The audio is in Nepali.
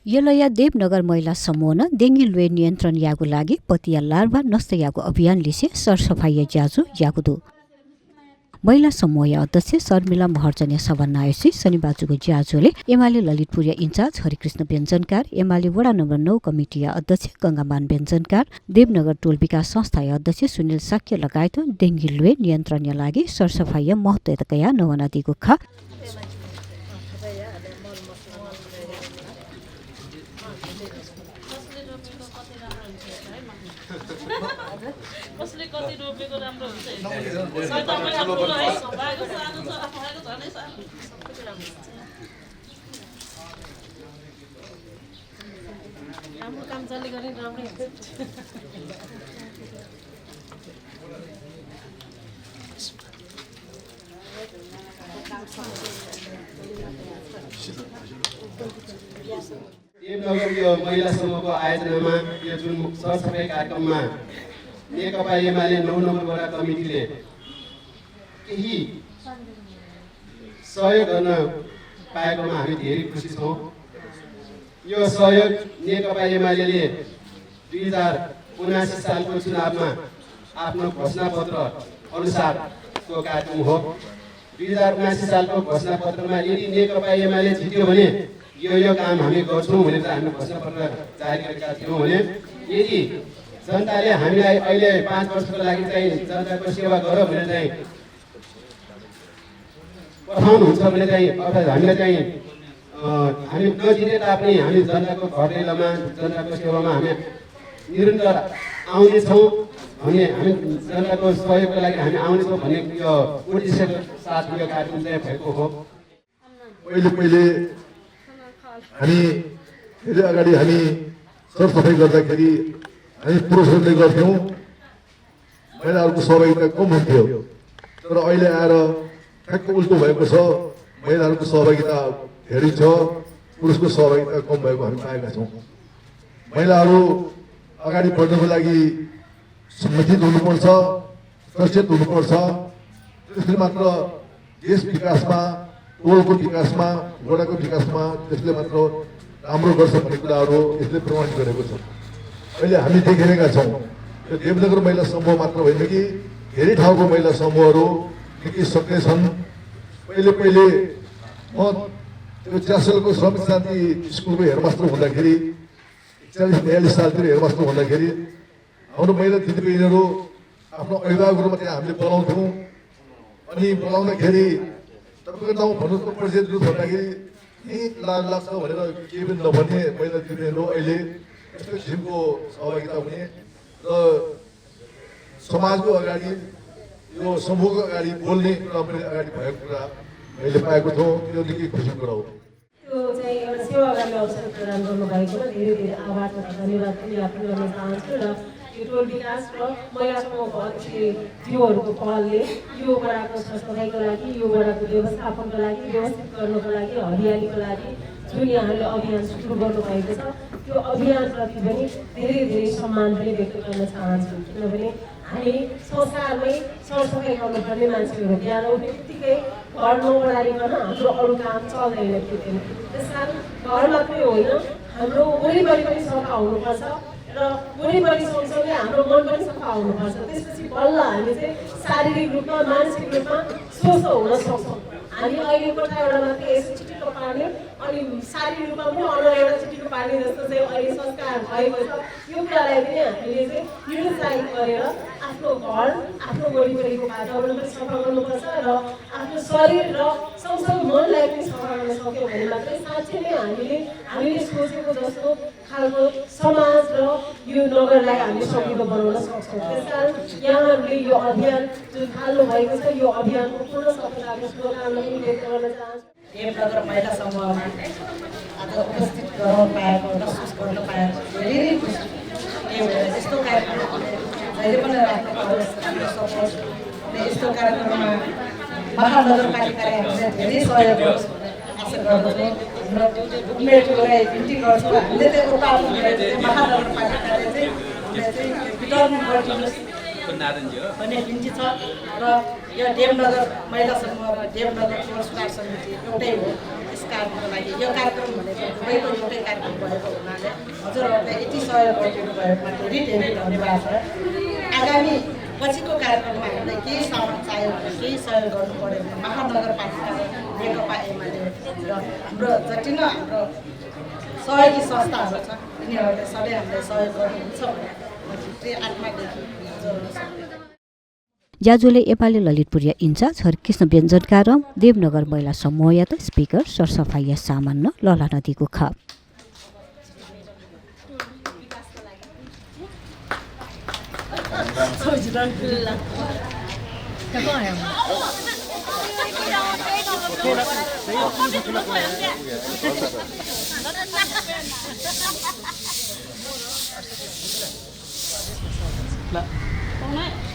यलया देवनगर महिला समूह डेंगी लुए नियन्त्रण यागु लागि पतिया लार्वा नष्ट यागु अभियान लिसे सरसफाई ज्याजु यागुदु महिला समूह अध्यक्ष शर्मिला महर्जने सभानायसी शनिबाजुको ज्याजुले एमाले ललितपुरिया इन्चार्ज हरिकृष्ण व्यञ्जनकार एमाले वडा नम्बर 9 कमिटिया अध्यक्ष गंगामान व्यञ्जनकार देवनगर टोल विकास संस्था अध्यक्ष सुनिल साक्य लगायत डेंगी लुए नियन्त्रण लागि सरसफाई महत्त्वकया नवनादिको खा कसले कति रोपेको राम्रो हुन्छ सैतामा ठुलो है भागको सानो छ भागको झनै सानो राम्रो काम चल्ने गरे राम्रै हुन्छ देवनगर यो महिला समूहको आयोजनामा यो जुन सरसफाइ कार्यक्रममा नेकपा एमाले 9 नम्बर वडा कमिटीले केही सहयोग गर्न पाएकोमा हामी धेरै खुसी छौँ। यो सहयोग नेकपा एमाले 2079 सालको चुनावमा आफ्नो घोषणापत्र अनुसारको कार्यक्रम हो। 2079 सालको घोषणापत्रमा यदि नेकपा एमाले जित्यो भने यो काम हामी गर्छौँ भनेर हामी घोषणापत्र जारी गरेका थियौँ भने यदि जनताले हामीलाई अहिले 5 वर्षको लागि चाहिँ जनताको सेवा गर भनेर चाहिँ पठाउनुहुन्छ भने चाहिँ अर्थात् हामीलाई चाहिँ हामी नजिते तापनि हामी जनताको घर दैलोमा जनताको सेवामा हामी निरन्तर आउनेछौँ भन्ने हामी जनताको सहयोगको लागि हामी आउनेछौँ भन्ने यो उद्देश्यको साथ यो कार्यक्रम चाहिँ भएको हो। पहिले हामी फेरि अगाडि हामी सरसफाइ गर्दाखेरि हामी पुरुषहरूले गर्थ्यौँ, महिलाहरूको सहभागिता कम हुन्थ्यो। तर अहिले आएर ठ्याक्क उल्टो भएको छ, महिलाहरूको सहभागिता धेरै छ, पुरुषको सहभागिता कम भएको हामी पाएका छौँ। महिलाहरू अगाडि बढ्नको लागि सङ्गठित हुनुपर्छ, सचेत हुनुपर्छ। त्यसले मात्र देश विकासमा, टोलको विकासमा, वडाको विकासमा त्यसले मात्र राम्रो गर्छ भन्ने कुराहरू यसले प्रमाणित गरेको छ। अहिले हामी देखिरहेका छौँ यो देवनगर महिला समूह मात्र होइन कि धेरै ठाउँको महिला समूहहरू निकै सक्रिय छन्। पहिले म त्यो च्यासलको श्रमिक शान्ति स्कुलको हेडमास्टर हुँदाखेरि 41-42 सालतिर हेडमास्टर हुँदाखेरि हाम्रो महिला दिदीबहिनीहरू आफ्नो अभिभावकहरूमा त्यहाँ हामीले बोलाउँथ्यौँ। अनि बोलाउँदाखेरि तपाईँको नाउँ भन्नुको परिचय दिनु भन्दाखेरि लाज लाग्छ भनेर केही पनि नभन्ने महिला दिदीबहिनीहरू अहिले यस्तो किसिमको सहभागिता हुने र समाजको अगाडि यो समूहको अगाडि बोल्ने कुरा पनि अगाडि भएको कुरा मैले पाएको थिएँ। त्यो निकै खुसीको कुरा हो। त्यो चाहिँ एउटा सेवा गर्ने अवसर प्रदान गर्नुभएकोमा धेरै धेरै आभार तथा धन्यवाद पनि ज्ञापन गर्न चाहन्छु। र यो टोल विकास र महिला समूहको जीवहरूको पहलले यो वडाको सरसफाइको लागि, यो वडाको व्यवस्थापनको लागि, व्यवस्थित गर्नको लागि, हरियालीको लागि जुन यहाँले अभियान सुरु गर्नुभएको छ त्यो अभियानप्रति पनि धेरै धेरै सम्मान पनि व्यक्त गर्न चाहन्छु। किनभने हामी संसारमै सरसफाइ गर्नुपर्ने मान्छेहरू बिहान उठ्ने बित्तिकै घर नबढारिकन हाम्रो अरू काम चल्दैन थियो। त्यस कारण घर मात्रै होइन हाम्रो वरिपरि पनि सफा हुनुपर्छ र वरिपरि सँगसँगै हाम्रो मन पनि सफा हुनुपर्छ। त्यसपछि बल्ल हामी चाहिँ शारीरिक रूपमा, मानसिक रूपमा स्वस्थ हुन सक्छौँ। हामी अहिले कोठा एउटा मात्रै यसो चिटिक्क पार्ने अनि शारीरिक रूपमा पनि अरू एउटा चिटिक्क पार्ने जस्तो चाहिँ अहिले संस्कार भएको छ। यो कुरालाई पनि हामीले चाहिँ निरुत्साहित गरेर आफ्नो घर, आफ्नो वरिपरिको वातावरण पनि सफा गर्नुपर्छ र आफ्नो शरीर र सँगसँगै मनलाई पनि सफा गर्न सक्यौँ भने मात्रै साँच्चै नै हामीले सोचेको जस्तो खालको समाज र यो नगरलाई हामीले समृद्ध बनाउन सक्छौँ। त्यसकारण यहाँहरूले यो अभियान जुन थाल्नु भएको छ यो अभियानको पूर्ण सफलताको शुभकामना पनि व्यक्त गर्न चाहन्छु। देवनगर महिला समूहमा आज उपस्थित गराउनु पाएको, महसुस गर्न पाएको धेरै खुसी। त्यही भएर यस्तो कार्यक्रम जहिले पनि राख्नु पाओस्, हाम्रो सपोर्ट यस्तो कार्यक्रममा महानगरपालिकाले हामीलाई धेरै सहयोग गरोस् आशा गर्दछौँ। हाम्रो उमेरहरूलाई बिन्ती गर्छौँ, हामीले चाहिँ उपार्जन गरेर महानगरपालिकाले चाहिँ हामीलाई चाहिँ वितरण गरिदिनुहोस् भन्ने बिन्ती छ। र यो देवनगर महिला समूह र देवनगर टोल सुधार समिति एउटै हो। यस कार्यक्रमको लागि यो कार्यक्रम भने दुवैको एउटै कार्यक्रम भएको हुनाले हजुरहरूले यति सहयोग गरिदिनु भएकोमा धेरै धेरै धन्यवाद छ। आगामी पछिको कार्यक्रममा हामीलाई केही सामान चाहियो भने केही सहयोग गर्नु पऱ्यो भने महानगरपालिका नेकपा एमाले र हाम्रो जति नै हाम्रो सहयोगी संस्थाहरू छ यिनीहरूले सधैँ हामीलाई सहयोग गर्नुहुन्छ भने म भित्री आत्मादेखि हजुरहरूलाई ज्याजुले एपाले ललितपुरिया इन्चार्ज हरकृष्ण व्यञ्जनकार देवनगर महिला समूह स्पिकर सरसफाई सामान्य लला नदीको खाप Không đấy.